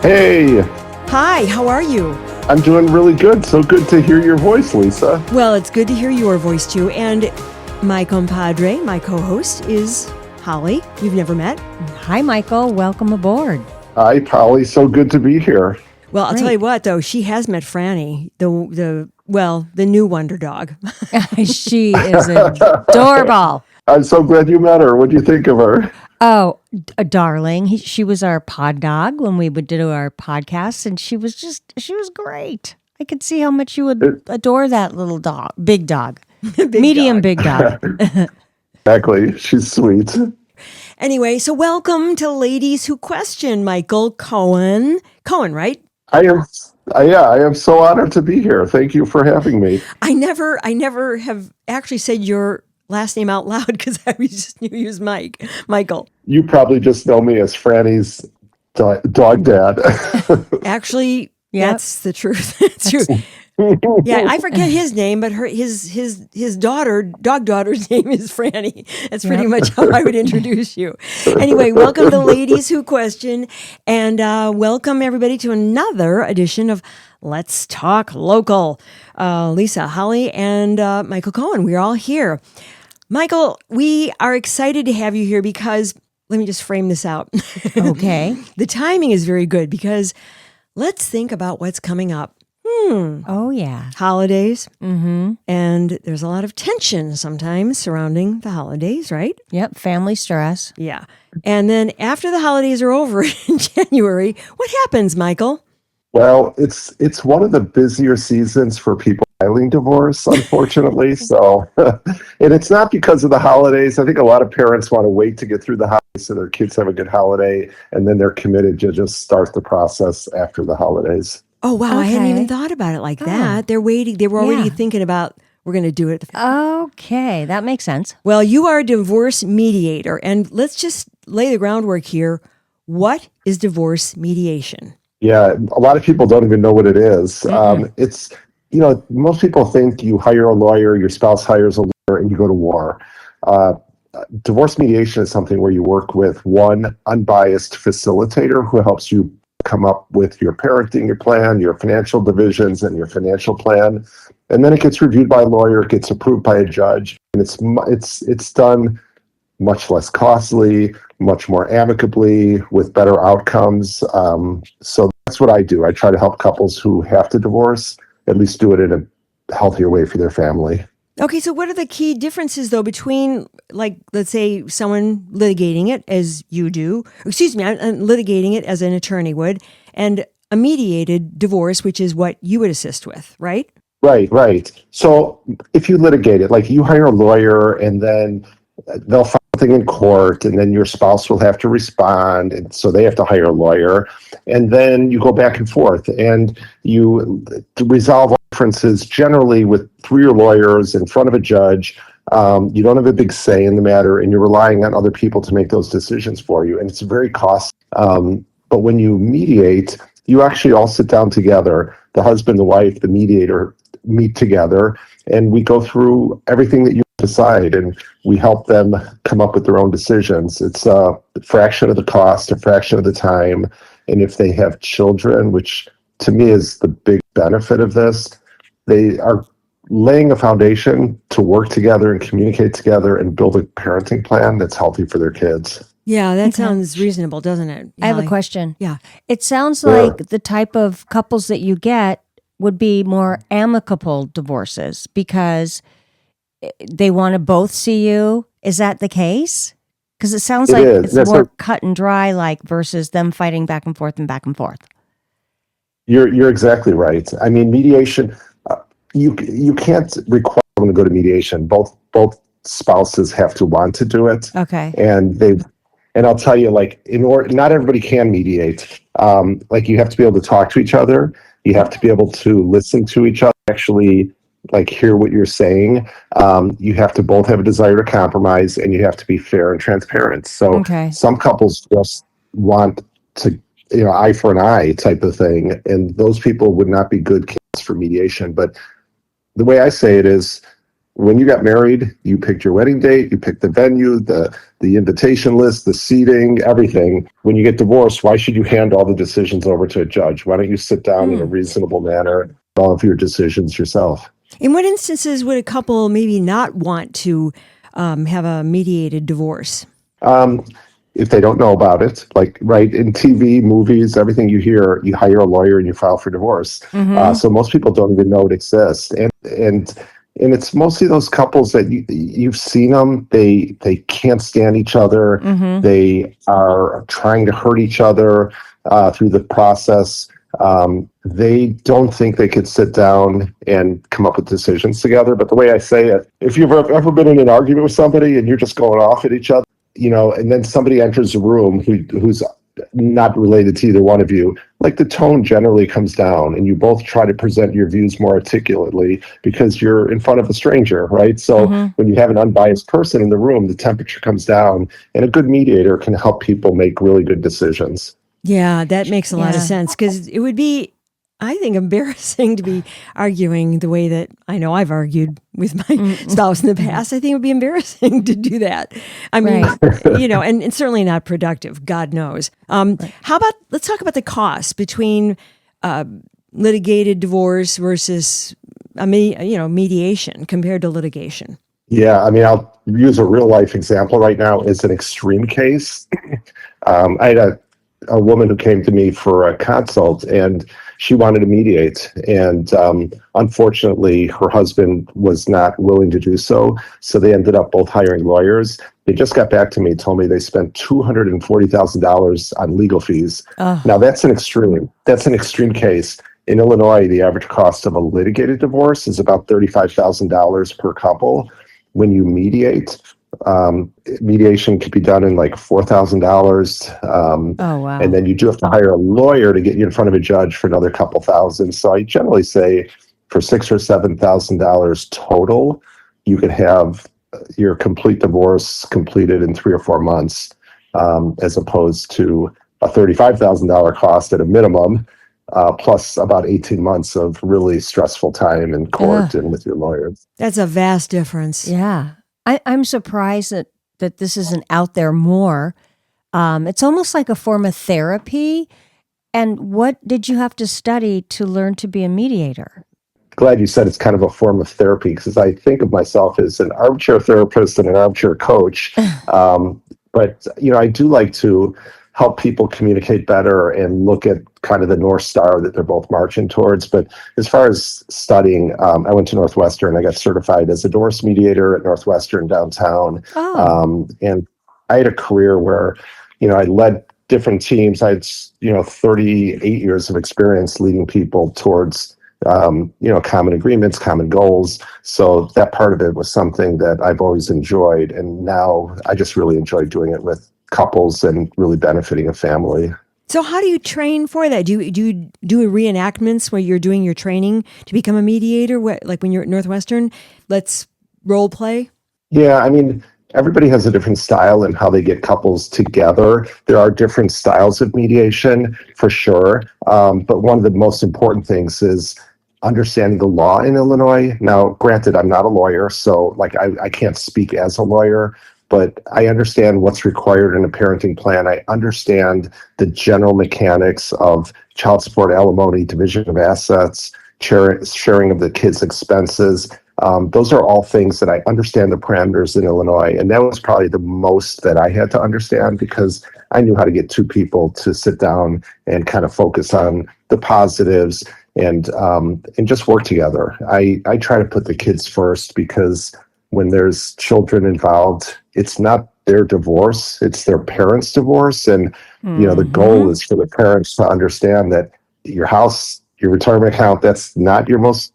Hey, Hi, how are you? I'm doing really good. So good to hear your voice, Lisa. Well, it's good to hear your voice too. And my compadre, my co-host, is Holly. You've never met. Hi, Michael. Welcome aboard. Hi, Polly. So good to be here. Well, I'll tell you what, though, she has met Franny, the new wonder dog. She is adorable. I'm so glad you met her. What do you think of her? Oh, a darling. She was our pod dog when we would do our podcasts, and she was great. I could see how much you would adore that little dog, big dog, big dog. Exactly. She's sweet. Anyway, so welcome to Ladies Who Question, Michael Cohen. Cohen, right? I am so honored to be here. Thank you for having me. I never have actually said your last name out loud because I just knew you as Michael. You probably just know me as Franny's dog dad. Actually, Yep. that's the truth. That's true. Yeah, I forget his name, but his dog daughter's name is Franny. That's pretty much how I would introduce you. Anyway, welcome to Ladies Who Question, and welcome everybody to another edition of Let's Talk Local. Lisa, Holly, and Michael Cohen, we're all here. Michael, we are excited to have you here because, let me just frame this out. Okay. The timing is very good because let's think about what's coming up. Oh, yeah. Holidays. Mm-hmm. And there's a lot of tension sometimes surrounding the holidays, right? Yep. Family stress. Yeah. And then after the holidays are over in January, what happens, Michael? Well, it's one of the busier seasons for people filing divorce, unfortunately. So, and it's not because of the holidays. I think a lot of parents want to wait to get through the holidays so their kids have a good holiday, and then they're committed to just start the process after the holidays. Oh, wow. I hadn't Okay. even thought about it like that. They're waiting. They were already thinking about, we're going to do it. Okay. That makes sense. Well, you are a divorce mediator, and let's just lay the groundwork here. What is divorce mediation? Yeah, a lot of people don't even know what it is. It's, most people think you hire a lawyer, your spouse hires a lawyer, and you go to war. Divorce mediation is something where you work with one unbiased facilitator who helps you come up with your parenting plan, your financial divisions, and your financial plan. And then it gets reviewed by a lawyer, it gets approved by a judge, and it's done much less costly, much more amicably, with better outcomes. So that's what I do. I try to help couples who have to divorce at least do it in a healthier way for their family. Okay, so what are the key differences, though, between, like, let's say someone litigating it as you do, I'm litigating it as an attorney would, and a mediated divorce, which is what you would assist with, right? Right. So if you litigate it, like you hire a lawyer and then they'll file something in court and then your spouse will have to respond. And so they have to hire a lawyer. And then you go back and forth and you resolve differences generally with 3 lawyers in front of a judge. You don't have a big say in the matter and you're relying on other people to make those decisions for you. And it's very costly. But when you mediate, you actually all sit down together. The husband, the wife, the mediator meet together and we go through everything that you decide and we help them come up with their own decisions. It's a fraction of the cost, a fraction of the time. And if they have children, which to me is the big benefit of this, they are laying a foundation to work together and communicate together and build a parenting plan that's healthy for their kids. Yeah, that sounds reasonable, doesn't it? I have a Holly? question. Yeah. It sounds like the type of couples that you get would be more amicable divorces because they want to both see you. Is that the case? Because it sounds like it's more cut and dry, like versus them fighting back and forth and back and forth. You're exactly right. I mean, mediation, you can't require someone to go to mediation. Both spouses have to want to do it. Okay. And I'll tell you, like, not everybody can mediate. Like, you have to be able to talk to each other. You have to be able to listen to each other, actually, like, hear what you're saying. You have to both have a desire to compromise, and you have to be fair and transparent. So some couples just want to, eye for an eye type of thing, and those people would not be good candidates for mediation. But the way I say it is, when you got married, you picked your wedding date, you picked the venue, the invitation list, the seating, everything. When you get divorced, why should you hand all the decisions over to a judge? Why don't you sit down in a reasonable manner, all of your decisions yourself? In what instances would a couple maybe not want to have a mediated divorce? If they don't know about it, like right in TV, movies, everything you hear, you hire a lawyer and you file for divorce. So most people don't even know it exists, and it's mostly those couples that you've seen them. They can't stand each other. They are trying to hurt each other through the process. They don't think they could sit down and come up with decisions together. But the way I say it, if you've ever been in an argument with somebody and you're just going off at each other, and then somebody enters the room who's not related to either one of you, like the tone generally comes down and you both try to present your views more articulately because you're in front of a stranger, right? So when you have an unbiased person in the room, the temperature comes down, and a good mediator can help people make really good decisions. Yeah, that makes a lot of sense, because it would be, I think, embarrassing to be arguing the way that I know I've argued with my spouse in the past. I think it would be embarrassing to do that. I mean, and certainly not productive, God knows. How about, let's talk about the cost between litigated divorce versus mediation compared to litigation. Yeah, I mean, I'll use a real life example right now as an extreme case. I had a woman who came to me for a consult, and she wanted to mediate. And unfortunately, her husband was not willing to do so. So they ended up both hiring lawyers. They just got back to me, told me they spent $240,000 on legal fees. Now, that's an extreme case. In Illinois, the average cost of a litigated divorce is about $35,000 per couple. When you mediate, mediation could be done in like $4,000. Wow. And then you do have to hire a lawyer to get you in front of a judge for another couple thousand. So I generally say for $6,000 or $7,000 total, you could have your complete divorce completed in 3 or 4 months, as opposed to a $35,000 cost at a minimum, plus about 18 months of really stressful time in court and with your lawyers. That's a vast difference. Yeah. I'm surprised that this isn't out there more. It's almost like a form of therapy. And what did you have to study to learn to be a mediator? Glad you said it's kind of a form of therapy, because I think of myself as an armchair therapist and an armchair coach. But, I do like to help people communicate better and look at kind of the North Star that they're both marching towards. But as far as studying, I went to Northwestern. I got certified as a divorce mediator at Northwestern downtown. And I had a career where, I led different teams. I had, 38 years of experience leading people towards, common agreements, common goals. So that part of it was something that I've always enjoyed. And now I just really enjoy doing it with couples and really benefiting a family. So how do you train for that? Do you do reenactments where you're doing your training to become a mediator? Like when you're at Northwestern, let's role play? Yeah, I mean, everybody has a different style in how they get couples together. There are different styles of mediation for sure. But one of the most important things is understanding the law in Illinois. Now, granted, I'm not a lawyer, so I can't speak as a lawyer, but I understand what's required in a parenting plan. I understand the general mechanics of child support, alimony, division of assets, sharing of the kids' expenses. Those are all things that I understand the parameters in Illinois. And that was probably the most that I had to understand, because I knew how to get two people to sit down and kind of focus on the positives and just work together. I try to put the kids first, because when there's children involved, it's not their divorce, it's their parents' divorce. And, the goal is for the parents to understand that your house, your retirement account, that's not your most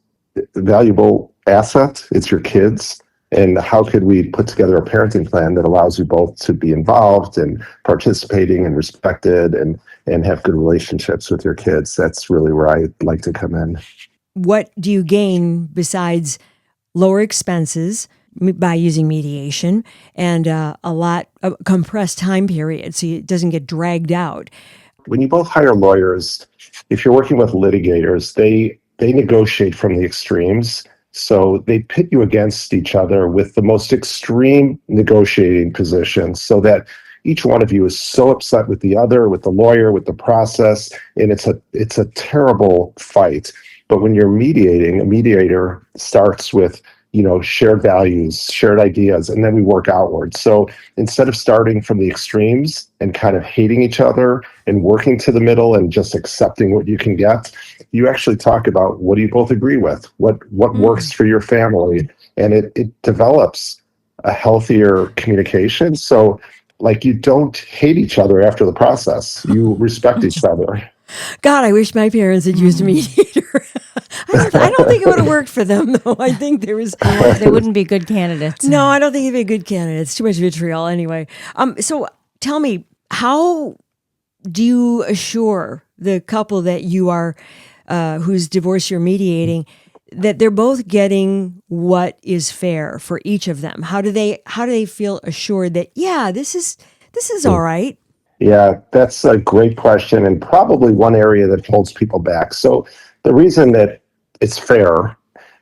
valuable asset. It's your kids. And how could we put together a parenting plan that allows you both to be involved and participating and respected and have good relationships with your kids? That's really where I like to come in. What do you gain besides lower expenses by using mediation and a lot of compressed time period so it doesn't get dragged out? When you both hire lawyers, if you're working with litigators, they negotiate from the extremes. So they pit you against each other with the most extreme negotiating positions so that each one of you is so upset with the other, with the lawyer, with the process, and it's a terrible fight. But when you're mediating, a mediator starts with, shared values, shared ideas, and then we work outward. So instead of starting from the extremes and kind of hating each other and working to the middle and just accepting what you can get, you actually talk about what do you both agree with, what works for your family, and it develops a healthier communication. So like you don't hate each other after the process. You respect each other. God, I wish my parents had used a mediator. I don't think it would have worked for them, though. I think there was. They wouldn't be good candidates. No, I don't think he'd be a good candidate. It's too much vitriol anyway. So tell me, how do you assure the couple that you are, whose divorce you're mediating, that they're both getting what is fair for each of them? How do they feel assured that, yeah, this is all right? Yeah, that's a great question, and probably one area that holds people back. So the reason that it's fair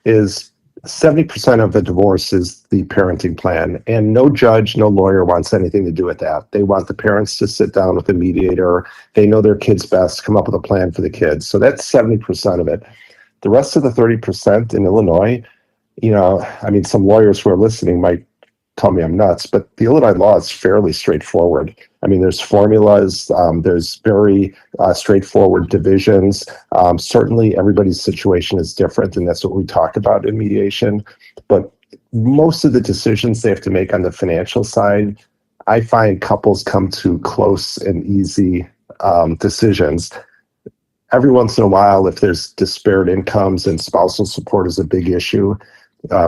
is 70% of the divorce is the parenting plan, and no judge, no lawyer wants anything to do with that. They want the parents to sit down with a mediator. They know their kids best, come up with a plan for the kids. So that's 70% of it. The rest of the 30% in Illinois, some lawyers who are listening might tell me I'm nuts, but the Illinois law is fairly straightforward. I mean, there's formulas, there's very straightforward divisions. Certainly, everybody's situation is different, and that's what we talk about in mediation. But most of the decisions they have to make on the financial side, I find couples come to close and easy decisions. Every once in a while, if there's disparate incomes and spousal support is a big issue,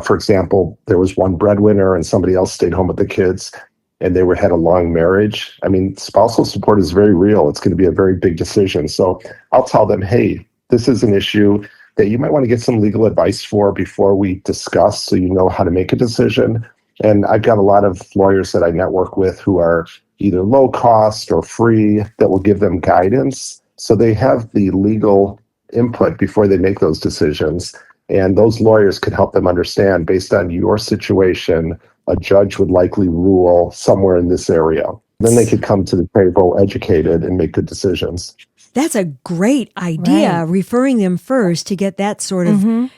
for example, there was one breadwinner and somebody else stayed home with the kids, and they had a long marriage. I mean, spousal support is very real. It's going to be a very big decision. So I'll tell them, hey, this is an issue that you might want to get some legal advice for before we discuss, so you know how to make a decision. And I've got a lot of lawyers that I network with who are either low cost or free that will give them guidance. So they have the legal input before they make those decisions. And those lawyers could help them understand, based on your situation, a judge would likely rule somewhere in this area. Then they could come to the table educated and make good decisions. That's a great idea, Right. referring them first to get that sort of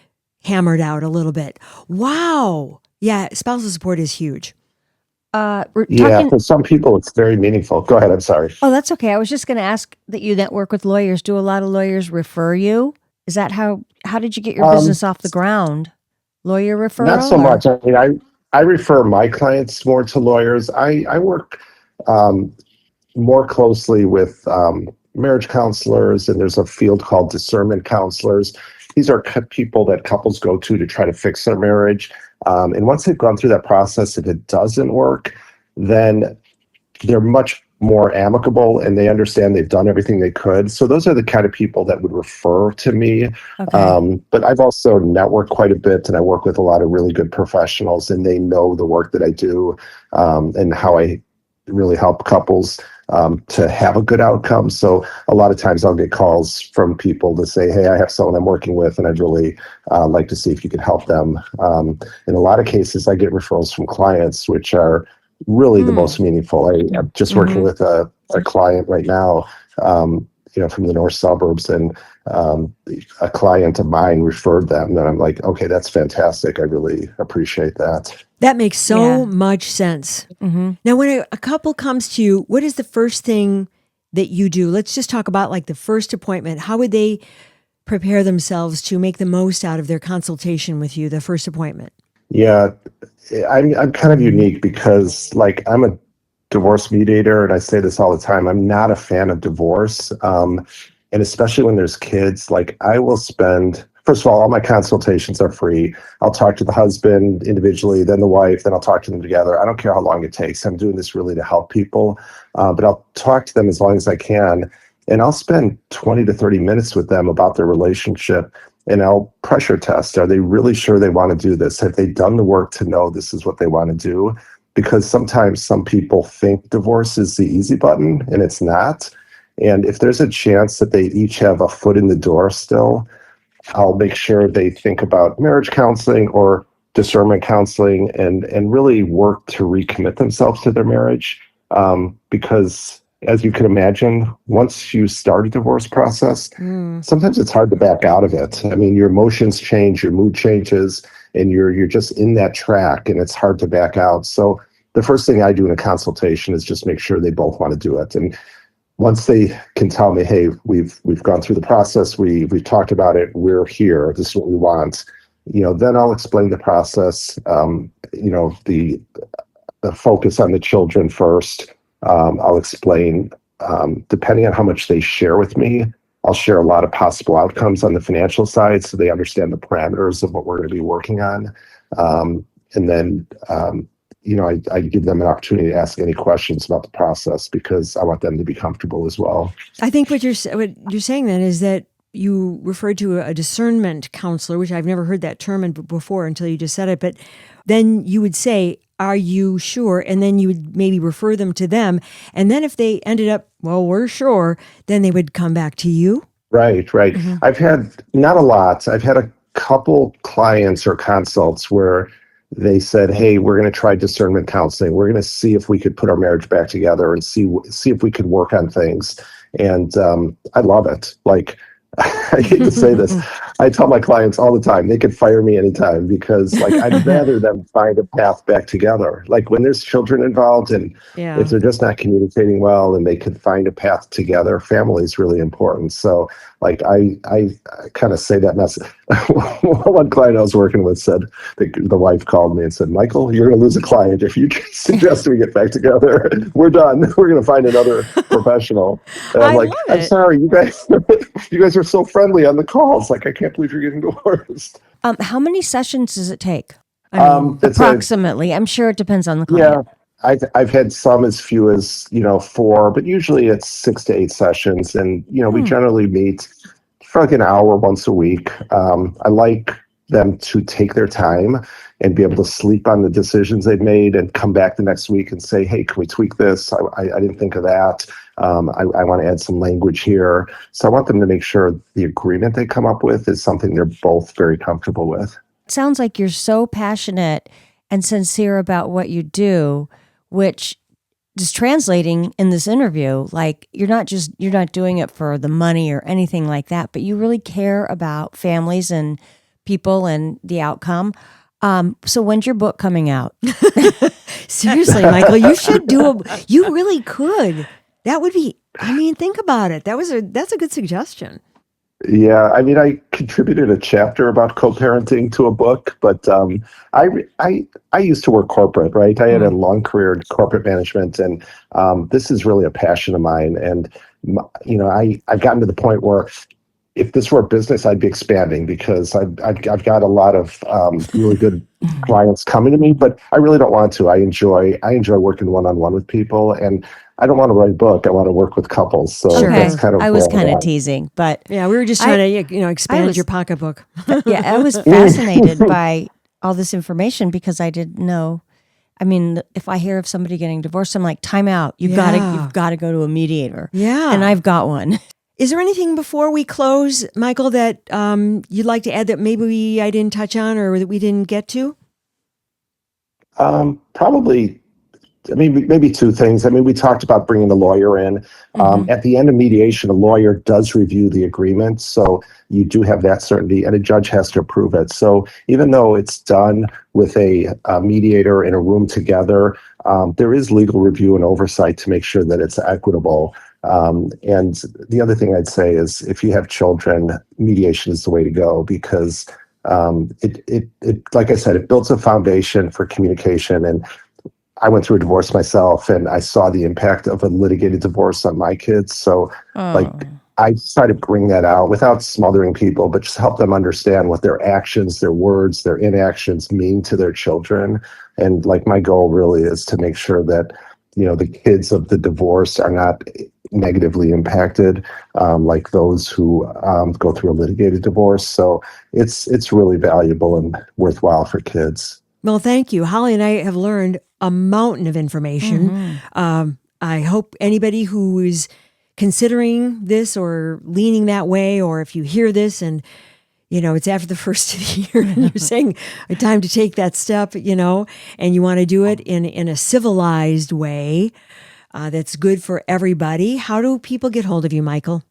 hammered out a little bit. Wow. Yeah, spousal support is huge. For some people, it's very meaningful. Go ahead. I'm sorry. Oh, that's okay. I was just going to ask that you network with lawyers. Do a lot of lawyers refer you? Is that how did you get your business off the ground? Lawyer referral? Not so much. I mean, I refer my clients more to lawyers. I work more closely with marriage counselors, and there's a field called discernment counselors. These are people that couples go to try to fix their marriage. And once they've gone through that process, if it doesn't work, then they're much more amicable and they understand they've done everything they could. So those are the kind of people that would refer to me. Okay. But I've also networked quite a bit, and I work with a lot of really good professionals, and they know the work that I do and how I really help couples to have a good outcome. So a lot of times I'll get calls from people to say, hey, I have someone I'm working with, and I'd really like to see if you could help them. In a lot of cases, I get referrals from clients, which are really the most meaningful. I'm just working with a client right now, from the north suburbs, and a client of mine referred them, and I'm like, okay, that's fantastic. I really appreciate that. That makes so much sense. Now, when a couple comes to you, what is the first thing that you do? Let's just talk about like the first appointment. How would they prepare themselves to make the most out of their consultation with you, the first appointment? Yeah, I'm kind of unique because I'm a divorce mediator, and I say this all the time. I'm not a fan of divorce, and especially when there's kids. I will spend. First of all my consultations are free. I'll talk to the husband individually, then the wife, then I'll talk to them together. I don't care how long it takes. I'm doing this really to help people, but I'll talk to them as long as I can, and I'll spend 20 to 30 minutes with them about their relationship. And I'll pressure test. Are they really sure they want to do this? Have they done the work to know this is what they want to do? Because sometimes some people think divorce is the easy button, and it's not. And if there's a chance that they each have a foot in the door still, I'll make sure they think about marriage counseling or discernment counseling and really work to recommit themselves to their marriage. Because as you can imagine, once you start a divorce process, sometimes it's hard to back out of it. I mean, your emotions change, your mood changes, and you're just in that track, and it's hard to back out. So the first thing I do in a consultation is just make sure they both want to do it. And once they can tell me, hey, we've gone through the process, we've talked about it, we're here, this is what we want, then I'll explain the process, the focus on the children first. I'll explain, depending on how much they share with me, I'll share a lot of possible outcomes on the financial side so they understand the parameters of what we're going to be working on. And then, I give them an opportunity to ask any questions about the process because I want them to be comfortable as well. I think what you're saying then is that you referred to a discernment counselor, which I've never heard that term before until you just said it. But then you would say, are you sure? And then you would maybe refer them to them. And then if they ended up, well, we're sure, then they would come back to you. Right. Mm-hmm. I've had, not a lot, I've had a couple clients or consults where they said, hey, we're going to try discernment counseling. We're going to see if we could put our marriage back together and see if we could work on things. And I love it. Like, I hate to say this. I tell my clients all the time, they could fire me anytime because I'd rather them find a path back together. Like when there's children involved and if they're just not communicating well and they could find a path together, family is really important. So I kind of say that message. One client I was working with said, the wife called me and said, Michael, you're going to lose a client if you suggest we get back together. We're done. We're going to find another professional. And I'm like, I'm sorry, you guys are so friendly on the calls. I can't believe you're getting divorced. How many sessions does it take? Approximately. I'm sure it depends on the client. Yeah, I've had some as few as 4, but usually it's 6 to 8 sessions, and we generally meet for an hour once a week. I like them to take their time and be able to sleep on the decisions they've made and come back the next week and say, hey, can we tweak this? I didn't think of that. I want to add some language here. So I want them to make sure the agreement they come up with is something they're both very comfortable with. It sounds like you're so passionate and sincere about what you do, which is translating in this interview. Like you're not doing it for the money or anything like that, but you really care about families and people and the outcome. So when's your book coming out? Seriously, Michael, you should you really could. That would be, think about it. That's a good suggestion. Yeah, I contributed a chapter about co-parenting to a book, but I used to work corporate, right? I had a long career in corporate management, and this is really a passion of mine. And I've gotten to the point where if this were a business, I'd be expanding because I've got a lot of really good clients coming to me, but I really don't want to. I enjoy working one-on-one with people, and I don't want to write a book. I want to work with couples. So that's kind of. I was kind of teasing, but yeah, we were just trying to expand your pocketbook. Yeah, I was fascinated by all this information because I didn't know. If I hear of somebody getting divorced, I'm like, time out. You've got to go to a mediator. Yeah, and I've got one. Is there anything before we close, Michael, that you'd like to add that maybe I didn't touch on or that we didn't get to? Probably, maybe 2 things. We talked about bringing a lawyer in. At the end of mediation, a lawyer does review the agreement, so you do have that certainty, and a judge has to approve it. So even though it's done with a mediator in a room together, there is legal review and oversight to make sure that it's equitable. And the other thing I'd say is if you have children, mediation is the way to go because it like I said, it builds a foundation for communication. And I went through a divorce myself and I saw the impact of a litigated divorce on my kids. So I try to bring that out without smothering people, but just help them understand what their actions, their words, their inactions mean to their children. And my goal really is to make sure that the kids of the divorce are not negatively impacted, like those who go through a litigated divorce. So it's really valuable and worthwhile for kids. Well, thank you. Holly and I have learned a mountain of information. I hope anybody who is considering this or leaning that way, or if you hear this and it's after the first of the year and you're saying time to take that step, and you want to do it in a civilized way that's good for everybody. How do people get hold of you, Michael?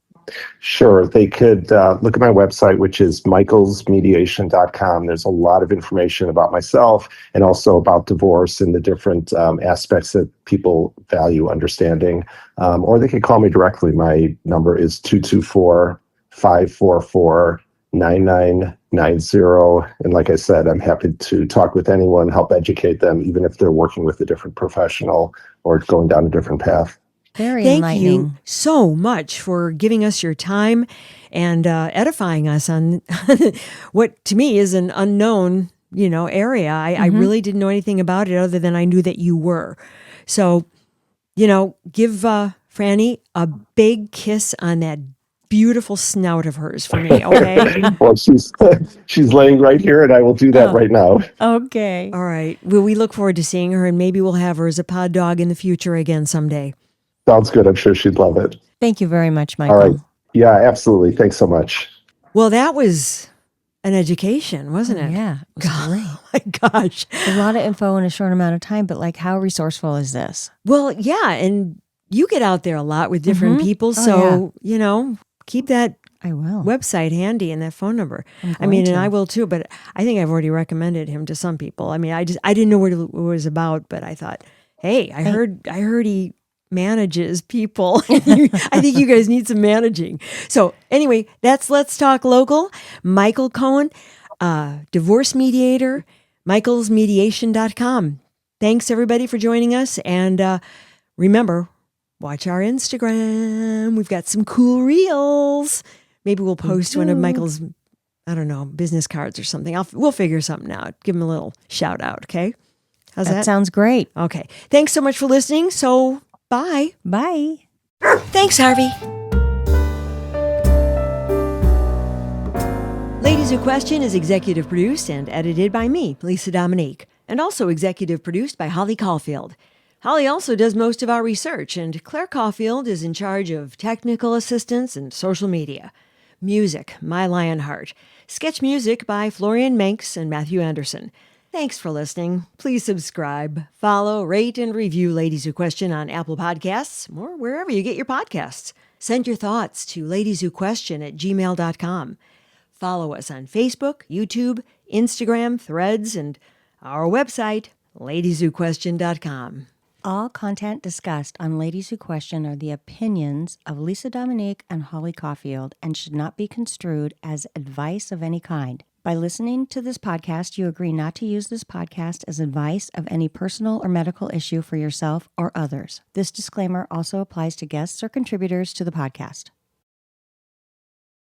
Sure. They could look at my website, which is michaelsmediation.com. There's a lot of information about myself and also about divorce and the different aspects that people value understanding. Or they could call me directly. My number is 224-544-9990. And like I said, I'm happy to talk with anyone, help educate them, even if they're working with a different professional or going down a different path. Very Thank enlightening. you so much for giving us your time and edifying us on what to me is an unknown, area. I really didn't know anything about it other than I knew that you were. So, give Franny a big kiss on that beautiful snout of hers for me, okay? Well, she's laying right here, and I will do that right now. Okay. All right. Well, we look forward to seeing her, and maybe we'll have her as a pod dog in the future again someday. Sounds good. I'm sure she'd love it. Thank you very much, Michael. All right. Yeah, absolutely. Thanks so much. Well, that was an education, wasn't it? Yeah, it was great. Oh my gosh. A lot of info in a short amount of time, but how resourceful is this? Well, yeah, and you get out there a lot with different people, so, keep that I will. website handy and that phone number. to. I will too, but I think I've already recommended him to some people. I didn't know what it was about, but I thought, hey, I heard he manages people. I think you guys need some managing. So anyway, that's Let's Talk Local. Michael Cohen, divorce mediator, michaelsmediation.com. Thanks everybody for joining us. And remember, watch our Instagram. We've got some cool reels. Maybe we'll post one of Michael's, business cards or something. We'll figure something out. Give him a little shout out. Okay. How's that? That sounds great. Okay. Thanks so much for listening. So bye. Bye. Thanks, Harvey. Ladies Who Question is executive produced and edited by me, LaseDominique, and also executive produced by Holly Caulfield. Holly also does most of our research, and Claire Caulfield is in charge of technical assistance and social media. Music, My Lionheart. Sketch music by Florian Manx and Matthew Anderson. Thanks for listening. Please subscribe, follow, rate, and review Ladies Who Question on Apple Podcasts or wherever you get your podcasts. Send your thoughts to ladieswhoquestion@gmail.com. Follow us on Facebook, YouTube, Instagram, Threads, and our website, ladieswhoquestion.com. All content discussed on Ladies Who Question are the opinions of Lisa Dominique and Holly Caulfield and should not be construed as advice of any kind. By listening to this podcast, you agree not to use this podcast as advice of any personal or medical issue for yourself or others. This disclaimer also applies to guests or contributors to the podcast.